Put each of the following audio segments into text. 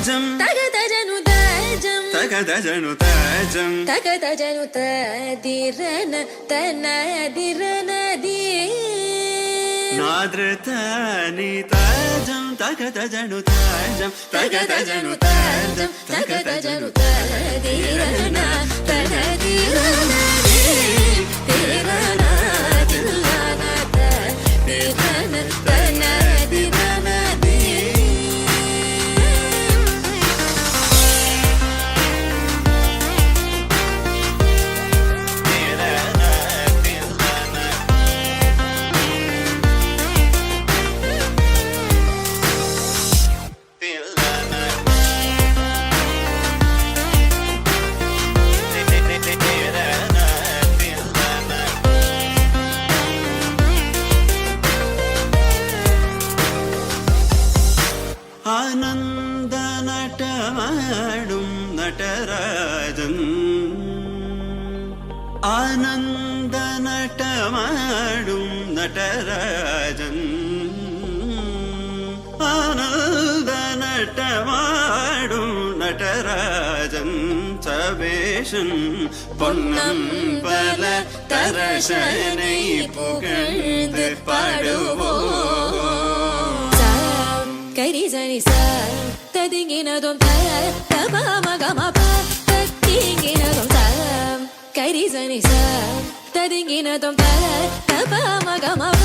ತಾಜಂ ತಗದಜನು ತಾಜಂ ತಗದಜನು ತಾಜಂ ತಗದಜನು ತದಿರನ ತನದಿರನದಿ ನಾದ್ರತಾನಿ ತಾಜಂ ತಗದಜನು ತಾಜಂ ತಗದಜನು ತಾಜಂ ತಗದಜನು ತದಿರನ ತನದಿರನದಿ ತಿರನ ತಿಲ್ಲನ ತದಿರನ ತನದಿರನದಿ ಆನಂದ ನಟ ಮಾಡುಂ ನಟರಾಜನ್ ಆನಂದ ನಟ ಮಾಡುಂ ನಟರಾಜನ್ ಆನಂದ ನಟ ಮಾಡುಂ ನಟರಾಜನ್ சபேஷன் பொன்னம்பல தரசனை புகழ்ந்து பாடுவோம் கரிசனி சார் ததிங்கினதும் தபமகமப தத்திங்கினதும் தரம் கரிசனி சார் ததிங்கினதும் தபமகமப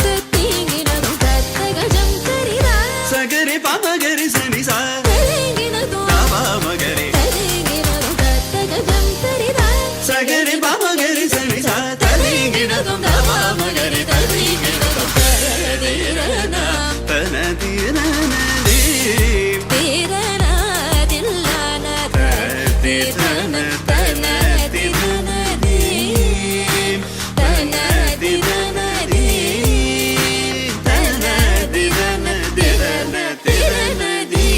தத்திங்கினதும் தத்தகஜம் கரிதா சகரி பமகரி சனி சார் ததிங்கினதும் தபமகரி ததிங்கினதும் தத்தகஜம் கரிதா சகரி பமகரி சனி சார் ததிங்கினதும் தபமகரி ததிங்கினதும் தரதிரன தனதிரனதி திரன தில்லன ததிரன தனதிரனதி தனதிரனதி தனதிரன திரன திரனதி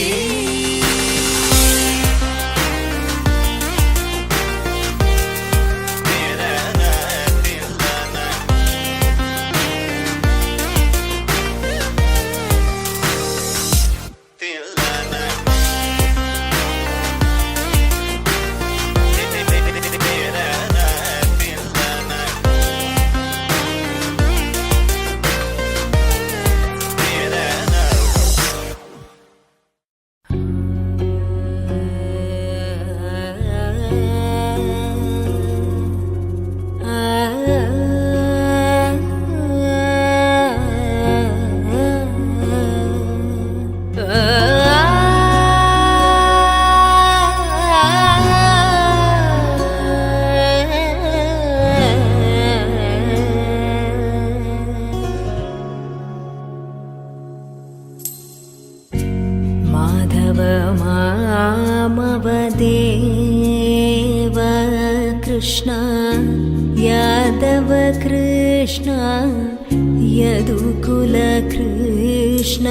माधव मामवदेव कृष्ण यादव कृष्ण यदुकुल कृष्ण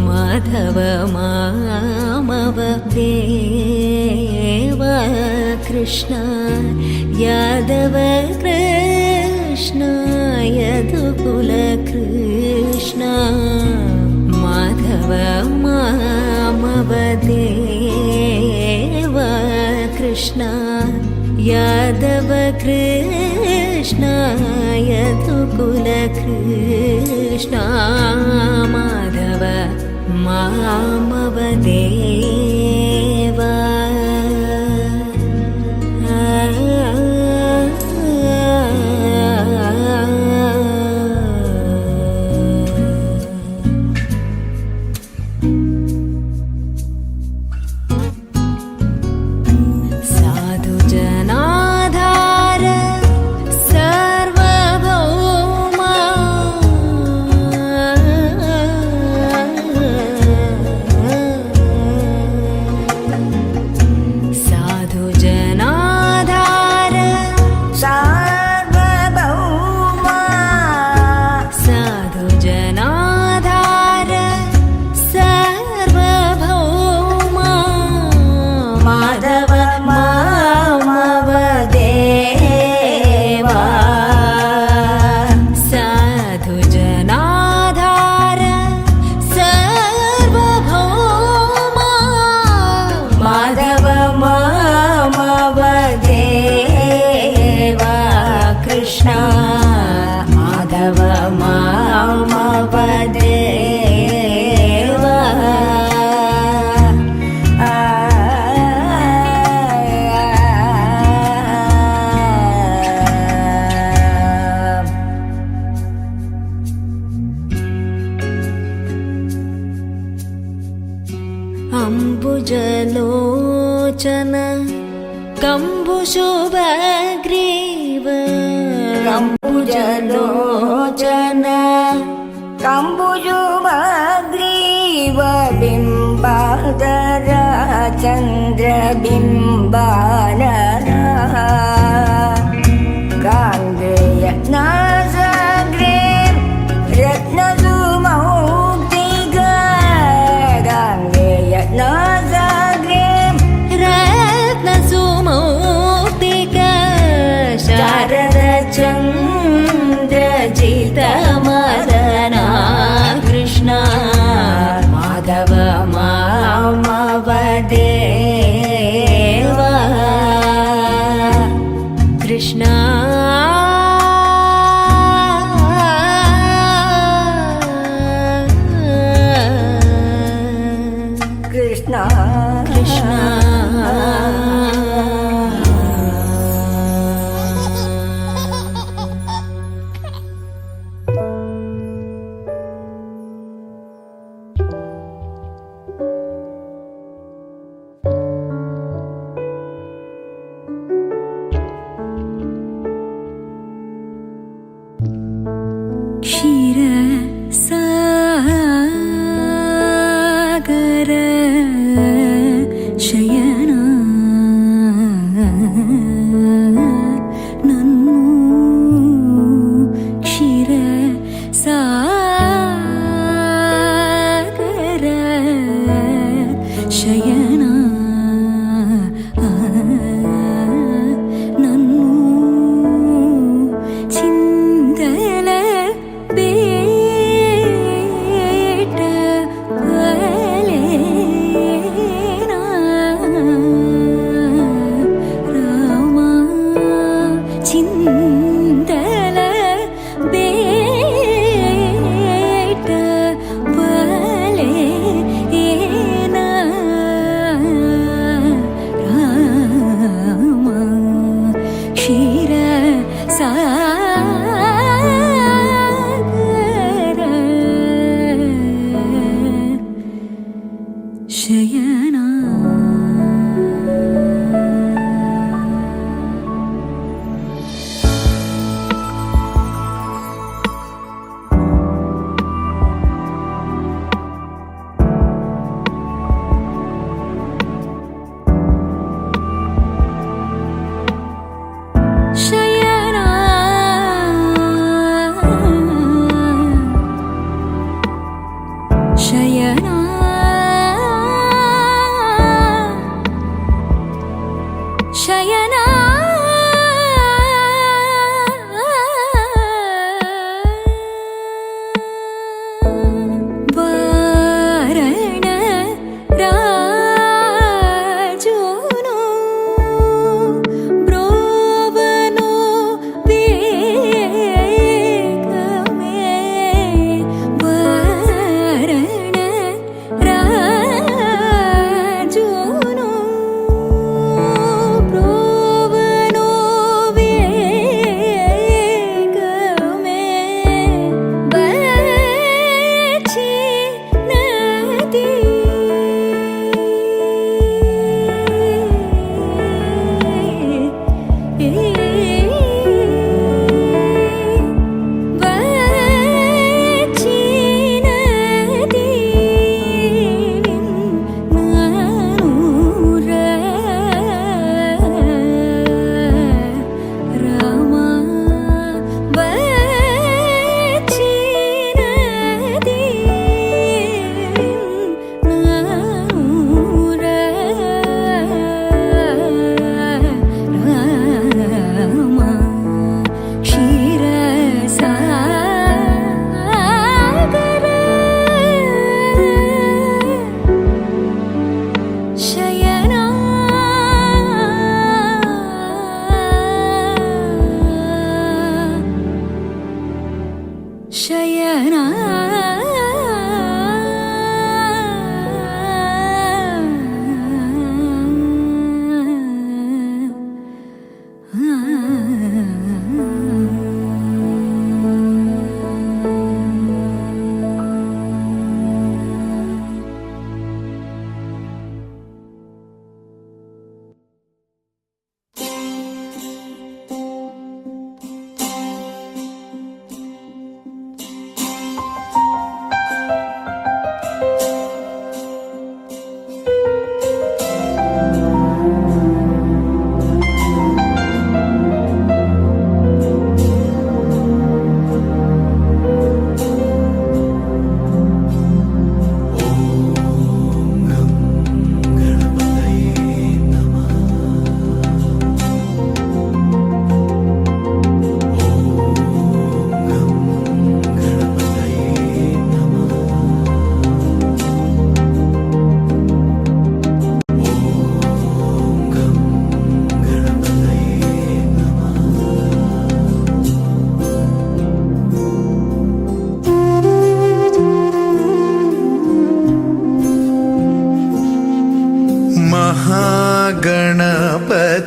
माधव मामवदेव कृष्ण यादव कृष्ण यदुकुल कृष्ण माधव मामवदेव कृष्ण यादव कृष्ण यदुकुल कृष्ण माधव मामवदेव अम्बुजलोचन कम्बुशुभग्रीव अम्बुजलोचन कम्बुजुमग्रीव बिम्बाधर चन्द्रबिम्बाननः गाङ्गेय नासाग्रे रत्नसुमौक्तिका गाङ्गेय नासाग्रे रत्नसुमौक्तिका शारदचन्द्रजितमदना कृष्ण माधव मामवदेव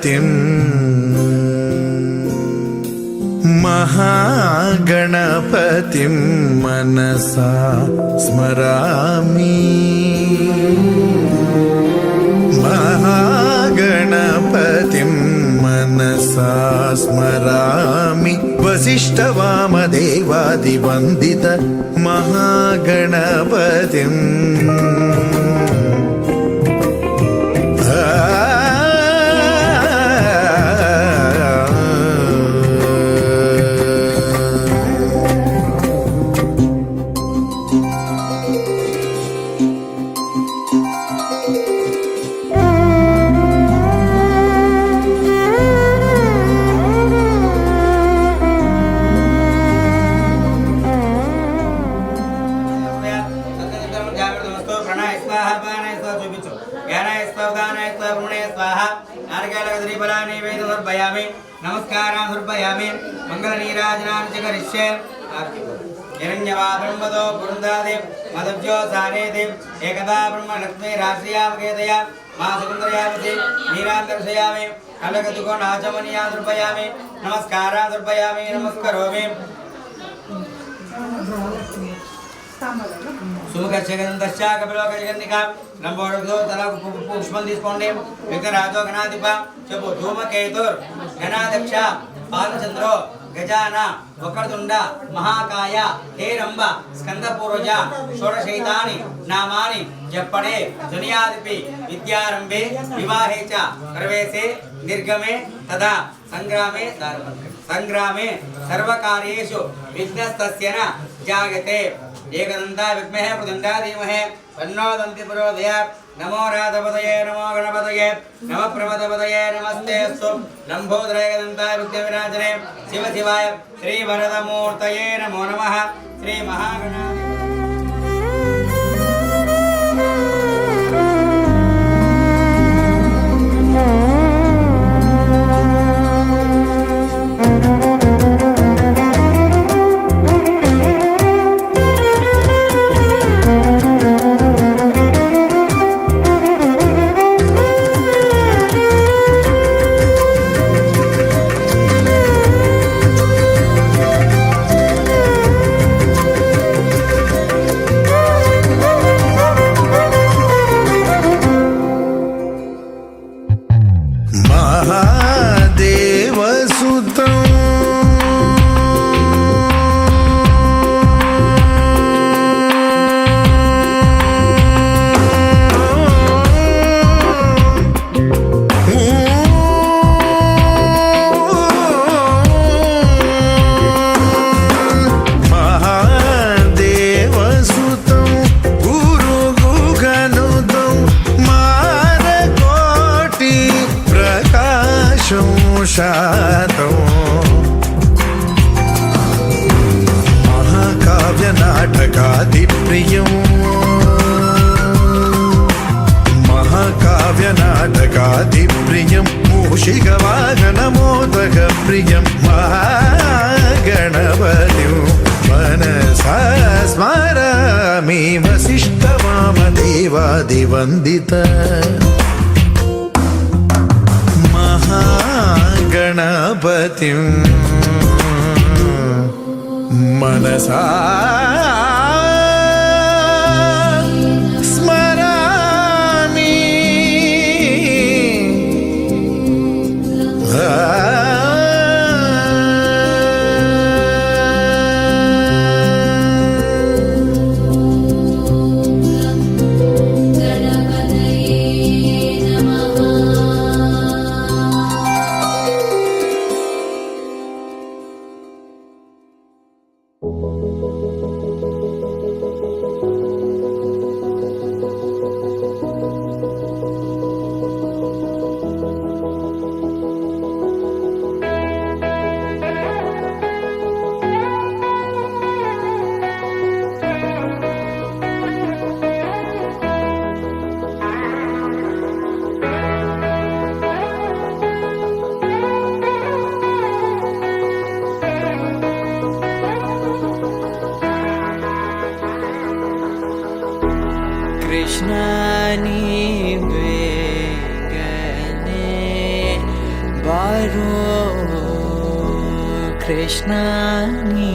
गणपतिं महागणपतिं मनसा स्मरामि महागणपतिं मनसा स्मरामि वसिष्ठवामदेवादिवन्दित महागणपतिम् नमस्कारान् समर्पयामि मंगलनीराजनान् च करिष्ये हिरण्यवा ब्रह्मदो पुरुन्दादे मदब्जो सानेदे एकदा ब्रह्मलक्ष्मी राष्ट्रियामकेतया मासुकुन्दरयामि नीरान्तर्शयामि अलगतुको नाचमनिया समर्पयामि नमस्कारान् समर्पयामि नमस्करोमि सुमुखश्चगन्धश्च कपिलोकजगन्निका लंबोदो तला पुष्पं తీసుకోండి విఘ్నరాజో గణాధిప చెప్పు ధూమకేతుర్ గణాధ్యక్ష పాలచంద్రో గజాన వక్రతుండ మహాకాయ హేరంబ స్కందపూర్వజ షోడశైతాని నామాని జప్పడే దునియాధిపి విద్యారంభే వివాహే చ ప్రవేశే నిర్గమే తదా సంగ్రామే సర్వకార్యేషు విఘ్నస్తస్య న జాయతే एकदन्ता विद्महे प्रदण्डा धीमहि तन्नो दन्ति प्रचोदयात् नमो राधपतये नमो गणपतये नमः प्रमदपतये नमस्तेऽस्तु लम्बोदराय एकदन्ताय विद्याविराजने शिव शिवाय श्रीवरदमूर्तये नमो नमः श्री महागणाधिपतये महाकाव्यनाटकादिप्रियं मूषिकवाहनमोदकप्रियं महागणपतिं मनसा स्मरामि वसिष्ठवामदेवादिवन्दित महागणपतिं मनसा कृष्णानि वेगने ಬಾರೋ ಕೃಷ್ಣ ನೀ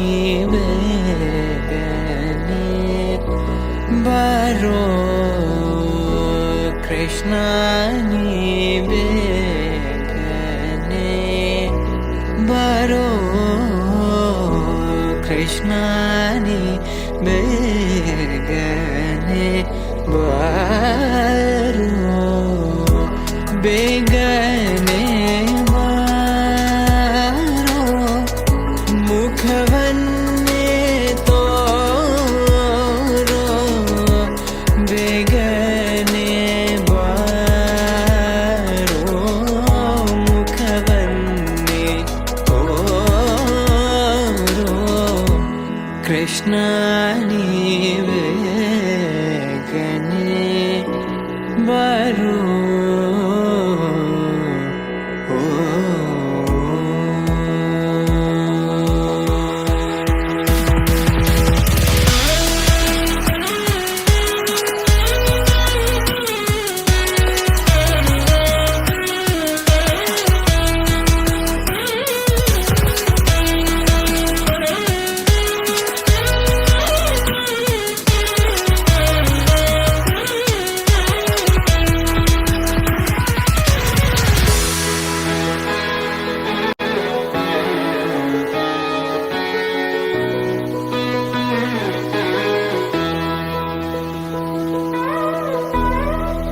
ಬೇಗನೆ ಬಾರೋ ಕೃಷ್ಣ ನೀ ಬೇಗನೆ ಬಾರೋ ಕೃಷ್ಣ ನೀ ಬೇಗನೆ ಬಾರೋ ಬೇಗನೆ ಬಾರೋ ಮುಖವನ್ನೇ ತೋರೋ ಬೇಗನೆ ಬಾರೋ ಮುಖವನ್ನೇ ತೋರೋ ಕೃಷ್ಣ ನೀ ಬೇಗನೆ ಬಾರೋ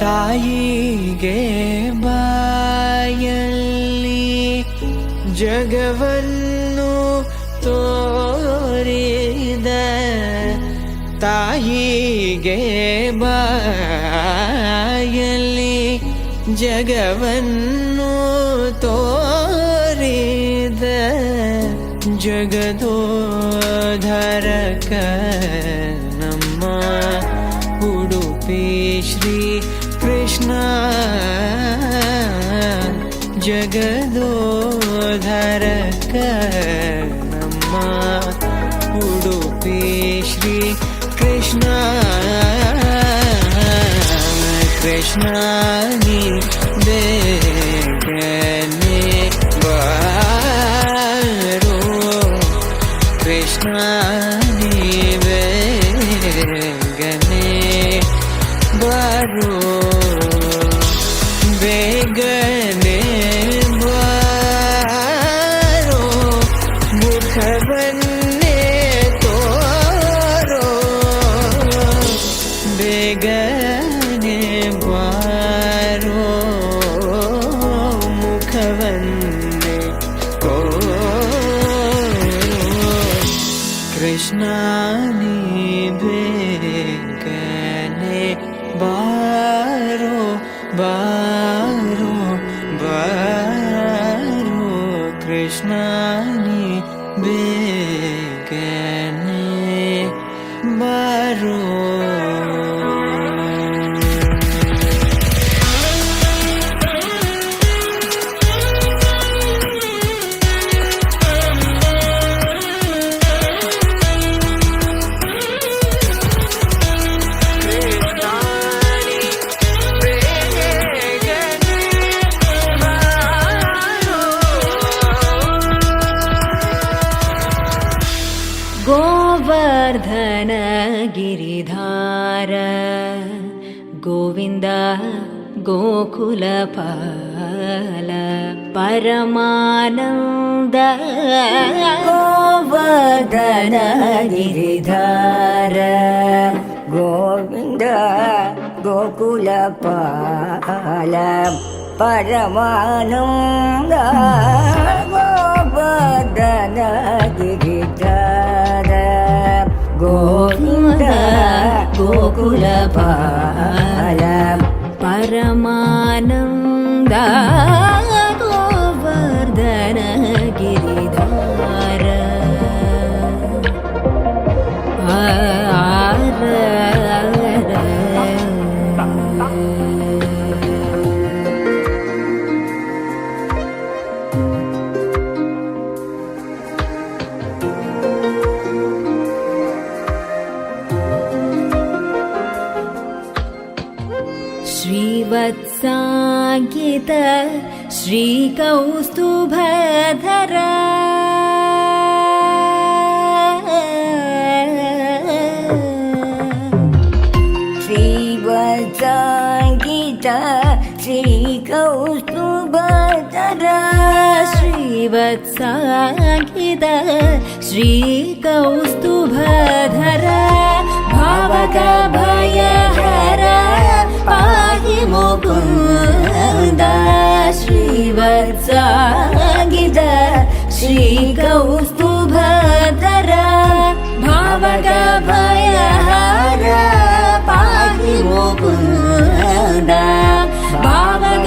ತಾಯಿಗೆ ಬಾಯಲ್ಲಿ ಜಗವನ್ನು ತೋರಿದ ತಾಯಿಗೆ ಬಾಯಲ್ಲಿ ಜಗವನ್ನು ತೋರಿದ ಜಗದೋಧರಕ ನಮ್ಮ ಉಡುಪಿ ಶ್ರೀ ಕೃಷ್ಣ ಜಗದೋಧರಕ ನಮ್ಮ ಉಡುಪಿ ಶ್ರೀ ಕೃಷ್ಣ ಕೃಷ್ಣ ನೀ ಬೇಗನೆ ಬಾರೋ ಕೃಷ್ಣ ನೀ ಬೇಗನೆ ಬಾರೋ ಬೇಗನೆ ಬಾರೋ ಮುಖವನ್ನೇ ತೋರೋ ಬೇಗನೆ ಬಾರೋ ಮುಖವನ್ನೇ ತೋರೋ ಕೃಷ್ಣ ನೀ ಬೇಗನೆ ಬಾರೋ ಬಾರೋ ಬಾರೋ ಕೃಷ್ಣ ನೀ ಬೇಗನೆ ಬಾರೋ गोवर्धन गिरिधार गोविन्द गोकुलपाल परमानन्द गोवर्धन गिरिधार गोविन्द गोकुलपाल परमानन्द गोवर्धन गिरिधार गोविन्द गोकुलपाल परमानन्द गोवर्धन गिरिधार श्रीवत्साङ्कित श्रीकौस्तुभधरा श्रीवत्साङ्गिता श्रीकौस्तुभधरा श्रीवत्साङ्गिता श्रीकौस्तुभधरा भावकभयहरा पाहि मुकुन्द श्रीवत्साङ्गिता श्रीकौस्तुभधरा भावकभयहरा पाहि मुकुन्द भावकभयहरा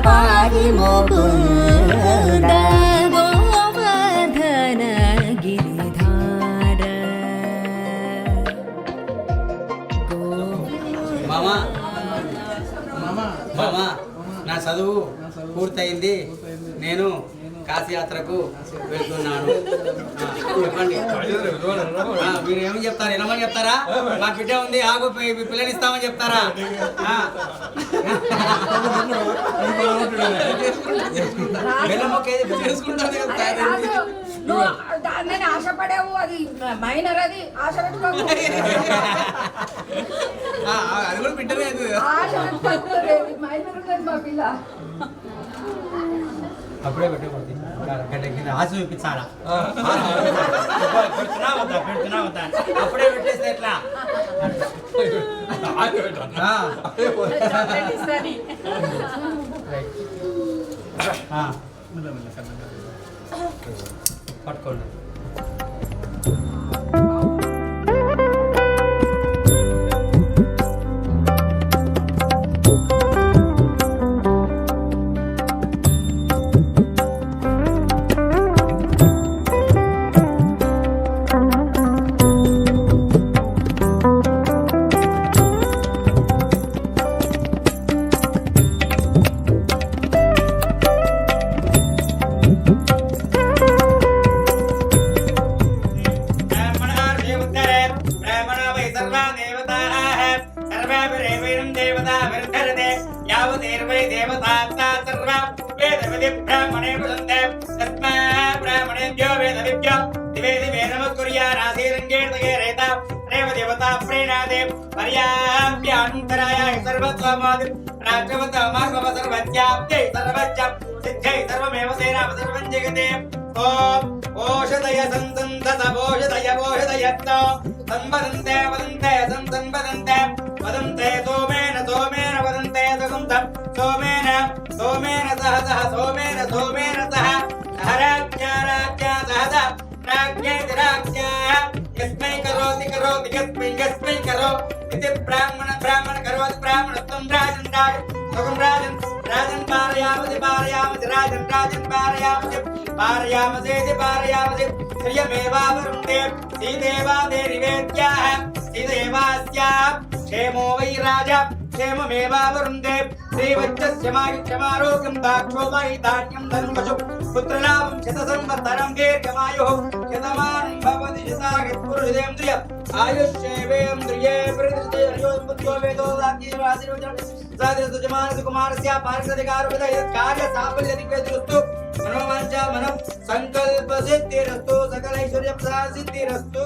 पाहि मुकुन्द गोवर्धन गिरिधार మామా నా చదువు పూర్తయింది. నేను కాశీయాత్రకు వెళ్తున్నాను. చెప్పండి, మీరు ఏమని చెప్తారు? ఎనమని చెప్తారా? మా బిడ్డ ఉంది, ఆగు పిల్లని ఇస్తామని చెప్తారా? దాన్ని ఆశపడేవు, అది మైనర్, అది ఆశ పెట్టుకోకు. అది కూడా బిడ్డనే, ఆశ పెట్టుకోలేదు, మైనర్ ఉన్నది మా పిల్ల. అప్పుడే పెట్టకూడదు, గడ్డ కింద ఆశ చూపించాలా? పెడుతున్నా వద్దా? అప్పుడే పెట్టేస్తే ఎట్లా? పట్టుకోండి. ఓషధయ సంసందత ఓషధయ ఓషధయత్తో సంవదంతే వదంతే సంసంవదంతే వదంతే సోమేన సోమేన వదంతే సుగంధం సోమేన సోమేన సహ సహ సోమేన సోమేన సహ రాజ్ఞా రాజ్ఞా సహ రాజ్ఞేతి రాజ్ఞా యస్మై కరోతి కరోతి యస్మై యస్మై కరో ఇది బ్రాహ్మణ బ్రాహ్మణ కరోతి బ్రాహ్మణత్వం రాజన్ రాజన్ సుగం రాజన్ రాజన్ పారయామసి పారయామసి రాజన్ రాజన్ పారయామసి పారయామసేతి పారయామసి శ్రియమేవావరుణ్ణే శ్రీదేవాదే నివేద్యాః శ్రీదేవాస్యాః క్షేమో వై రాజా క్షేమమేవావరుణ్ణే శ్రీవచ్చస్య మాయుష్యమారోగ్యం దాక్షోమై ధాన్యం ధనం పశు పుత్రలాభం శతసంవత్సరం దీర్ఘమాయుః శతమానం భవతి శతాయుః పురుషేంద్రియ ఆయుష్యేవేంద్రియే ప్రతిష్ఠేర్యోత్పత్తో వేదో వాక్యవాసిరోజనం సాధుజమానసు కుమారస్య పారిషదికారు కార్య సాఫల్య దిగ్విజయస్తు మనోవాంఛ మనం సంకల్ప సిద్ధిరస్తు సకలైశ్వర్య ప్రసాద సిద్ధిరస్తు.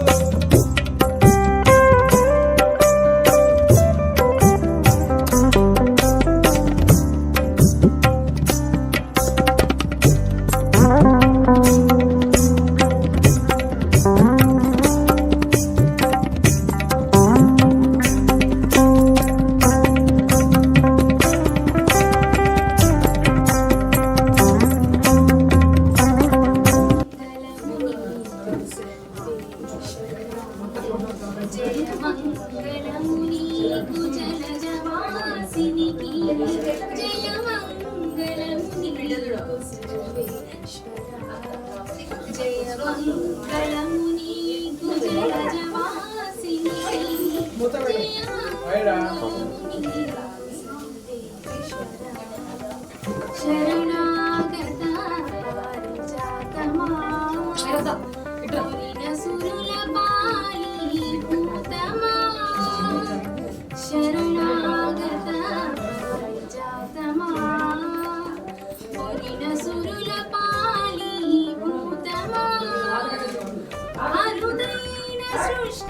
శరణాగత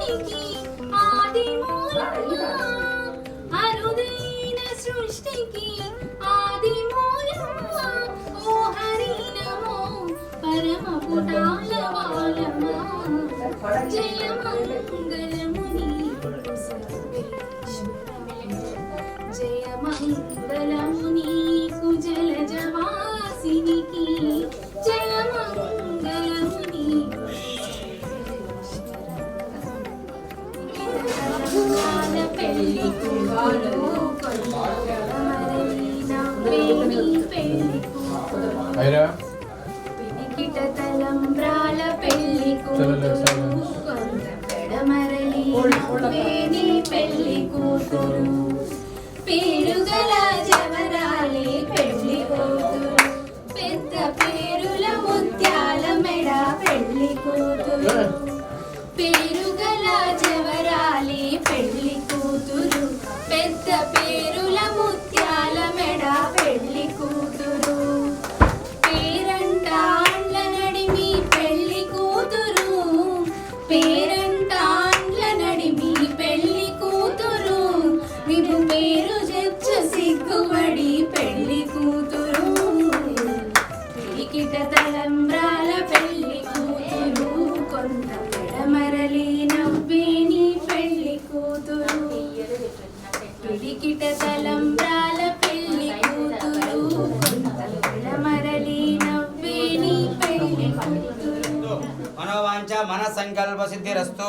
సృష్టికి ఆది మూలమా అరుదైన సృష్టికి ఆది మూలమా ఓ హరి నమో పరమ పుటాల వాలమా జయ మంగళము నీకు సర్వేశ్వరమే జయ మంగళము నీకు జలజవాసినికి జయ మంగళము నీకు పెళ్లి కూతురు పెళ్లి పిడికిట తలంబ్రాల పెళ్లి కూతురు కొంత పెడమరలి నవ్వేని పెళ్లి కూతురు పేరుగల జవరాలి పెళ్లి కూతురు పెద్ద పేరుల ముత్యాల మెడ పెళ్లి కూతురు పేరుగల జవరాలి పెళ్లి కూతురు పెద్ద పేరుల ముత్యాల మెడ పెళ్లి కూతురు పేరంటాండ్ల నడిమి పెళ్లి కూతురు పేరంటాండ్ల నడిమి పెళ్లి కూతురు విభు పేరు చెచ్చ సిగ్గుబడి పెళ్లి కూతురు పిడికిట తలంబ్రాల పెళ్లి కూతురు కొంత పెడమరలి నవ్వేని పెళ్లి కూతురు పిడికిట తలంబ్రాల పెళ్లి కూతురు కొంత పెడమరలి నవ్వేని పెళ్లి కూతురు మనోవాంఛ మన సంకల్ప సిద్ధిరస్తు